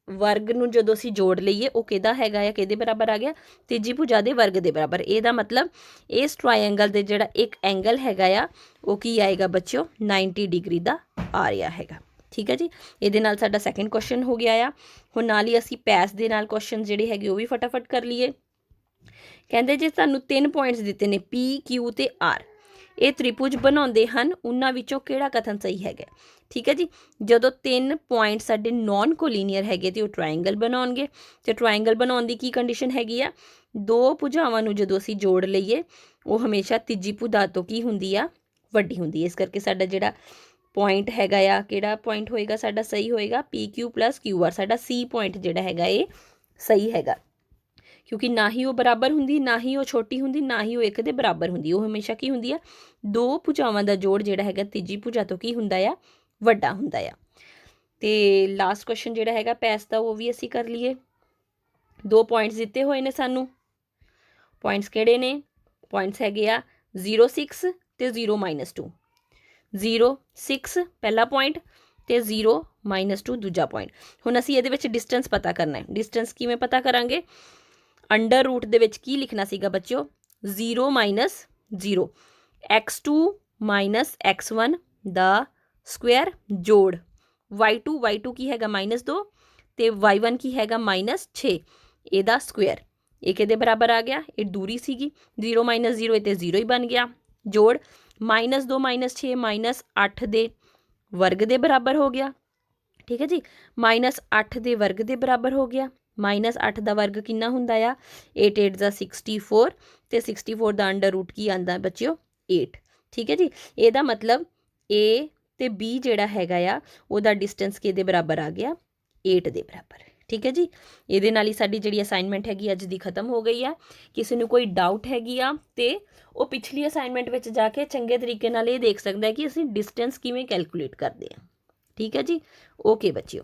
ਵਰਗ ਨੂੰ ਜਦੋਂ ਅਸੀਂ ਜੋੜ ਲਈਏ ਉਹ ਕਿਹਦਾ ਹੈਗਾ ਆ, ਕਿਹਦੇ ਬਰਾਬਰ ਆ ਗਿਆ ਤੀਜੀ ਭੁਜਾ ਦੇ ਵਰਗ ਦੇ ਬਰਾਬਰ। ਇਹਦਾ ਮਤਲਬ ਇਸ ਟਰਾਇੰਗਲ ਦੇ ਜਿਹੜਾ ਇੱਕ ਐਂਗਲ ਹੈਗਾ ਆ ਉਹ ਕੀ ਆਏਗਾ ਬੱਚਿਓ 90 ਡਿਗਰੀ ਦਾ ਆ ਰਿਹਾ ਹੈਗਾ। ਠੀਕ ਹੈ ਜੀ। ਇਹਦੇ ਨਾਲ ਸਾਡਾ ਸੈਕਿੰਡ ਕੁਐਸਚਨ ਹੋ ਗਿਆ ਆ। ਹੁਣ ਨਾਲ ਹੀ ਅਸੀਂ ਪੈਸ ਦੇ ਨਾਲ ਕੁਐਸਚਨ ਜਿਹੜੇ ਹੈਗੇ ਉਹ ਵੀ ਫਟਾਫਟ ਕਰ ਲਈਏ। ਕਹਿੰਦੇ ਜੇ ਸਾਨੂੰ 3 ਪੁਆਇੰਟਸ ਦਿੱਤੇ ਨੇ P Q ਤੇ R, ਇਹ ਤ੍ਰਿਭੁਜ ਬਣਾਉਂਦੇ ਹਨ, ਉਹਨਾਂ ਵਿੱਚੋਂ ਕਿਹੜਾ ਕਥਨ ਸਹੀ ਹੈਗਾ। ਠੀਕ ਹੈ ਜੀ। ਜਦੋਂ 3 ਪੁਆਇੰਟ ਸਾਡੇ ਨੌਨ ਕੋਲੀਨੀਅਰ ਹੈਗੇ ਤੇ ਉਹ ਟਰਾਇੰਗਲ ਬਣਾਉਣਗੇ, ਤੇ ਟਰਾਇੰਗਲ ਬਣਾਉਣ ਦੀ ਕੀ ਕੰਡੀਸ਼ਨ ਹੈਗੀ ਆ, ਦੋ ਭੁਜਾਵਾਂ ਨੂੰ ਜਦੋਂ ਅਸੀਂ ਜੋੜ ਲਈਏ ਉਹ ਹਮੇਸ਼ਾ ਤੀਜੀ ਭੁਜਾ ਤੋਂ ਕੀ ਹੁੰਦੀ ਆ ਵੱਡੀ ਹੁੰਦੀ ਹੈ। ਇਸ ਕਰਕੇ ਸਾਡਾ ਜਿਹੜਾ ਪੁਆਇੰਟ ਹੈਗਾ ਆ ਕਿਹੜਾ ਪੁਆਇੰਟ ਹੋਏਗਾ ਸਾਡਾ ਸਹੀ ਹੋਏਗਾ PQ + QR। ਸਾਡਾ C ਪੁਆਇੰਟ ਜਿਹੜਾ ਹੈਗਾ ਇਹ ਸਹੀ ਹੈਗਾ, ਕਿਉਂਕਿ ਨਾ ਹੀ ਉਹ ਬਰਾਬਰ ਹੁੰਦੀ, ਨਾ ਹੀ ਉਹ ਛੋਟੀ ਹੁੰਦੀ, ਨਾ ਹੀ ਉਹ ਇੱਕ ਦੇ ਬਰਾਬਰ ਹੁੰਦੀ, ਉਹ ਹਮੇਸ਼ਾ ਕੀ ਹੁੰਦੀ ਆ ਦੋ ਭੁਜਾਵਾਂ ਦਾ ਜੋੜ ਜਿਹੜਾ ਹੈਗਾ ਤੀਜੀ ਭੁਜਾ ਤੋਂ ਕੀ ਹੁੰਦਾ ਆ ਵੱਡਾ ਹੁੰਦਾ ਆ। ਤੇ ਲਾਸਟ ਕੁਐਸਚਨ ਜਿਹੜਾ ਹੈਗਾ ਪੈਸ ਦਾ ਉਹ ਵੀ ਅਸੀਂ ਕਰ ਲਈਏ। 2 ਪੁਆਇੰਟਸ ਦਿੱਤੇ ਹੋਏ ਨੇ ਸਾਨੂੰ। ਪੁਆਇੰਟਸ ਕਿਹੜੇ ਨੇ? ਪੁਆਇੰਟਸ ਹੈਗੇ ਆ 0 6 ਤੇ 0 -2। 0 6 ਪਹਿਲਾ ਪੁਆਇੰਟ ਤੇ 0 -2 ਦੂਜਾ ਪੁਆਇੰਟ। ਹੁਣ ਅਸੀਂ ਇਹਦੇ ਵਿੱਚ ਡਿਸਟੈਂਸ ਪਤਾ ਕਰਨਾ ਹੈ। ਡਿਸਟੈਂਸ ਕਿਵੇਂ ਪਤਾ ਕਰਾਂਗੇ? ਅੰਡਰ ਰੂਟ ਦੇ ਵਿੱਚ ਕੀ ਲਿਖਣਾ ਸੀਗਾ ਬੱਚਿਓ? 0 -0 x2 -x1 ਦਾ ਸਕੁਐਰ ਜੋੜ y2 ਕੀ ਹੈਗਾ -2 ਤੇ y1 ਕੀ ਹੈਗਾ -6 ਇਹਦਾ ਸਕੁਐਰ। ਇਹ ਕਿਹਦੇ ਬਰਾਬਰ ਆ ਗਿਆ? ਇਹ ਦੂਰੀ ਸੀਗੀ 0 -0 ਇਹ ਤੇ 0 ਹੀ ਬਣ ਗਿਆ। ਜੋੜ -2 -6 -8 ਦੇ ਵਰਗ ਦੇ ਬਰਾਬਰ ਹੋ ਗਿਆ। ਠੀਕ ਹੈ ਜੀ, -8 ਦੇ ਵਰਗ ਦੇ ਬਰਾਬਰ ਹੋ ਗਿਆ। -8 ਦਾ ਵਰਗ ਕਿੰਨਾ ਹੁੰਦਾ ਆ? 8 8 ਦਾ 64 ਤੇ 64 ਦਾ ਅੰਡਰ ਰੂਟ ਕੀ ਆਉਂਦਾ ਬੱਚਿਓ? 8। ਠੀਕ ਹੈ ਜੀ, ਇਹਦਾ ਮਤਲਬ A ਤੇ B ਜਿਹੜਾ ਹੈਗਾ ਆ ਉਹਦਾ ਡਿਸਟੈਂਸ ਕਿਹਦੇ ਬਰਾਬਰ ਆ ਗਿਆ? 8 ਦੇ ਬਰਾਬਰ। ਠੀਕ ਹੈ ਜੀ, ਇਹਦੇ ਨਾਲ ਹੀ ਸਾਡੀ ਜਿਹੜੀ ਅਸਾਈਨਮੈਂਟ ਹੈਗੀ ਅੱਜ ਦੀ ਖਤਮ ਹੋ ਗਈ ਆ। ਕਿਸੇ ਨੂੰ ਕੋਈ ਡਾਊਟ ਹੈਗੀ ਆ ਤੇ ਉਹ ਪਿਛਲੀ ਅਸਾਈਨਮੈਂਟ ਵਿੱਚ ਜਾ ਕੇ ਚੰਗੇ ਤਰੀਕੇ ਨਾਲ ਇਹ ਦੇਖ ਸਕਦਾ ਹੈ ਕਿ ਅਸੀਂ ਡਿਸਟੈਂਸ ਕਿਵੇਂ ਕੈਲਕੂਲੇਟ ਕਰਦੇ ਹਾਂ। ਠੀਕ ਹੈ ਜੀ, ਓਕੇ ਬੱਚਿਓ।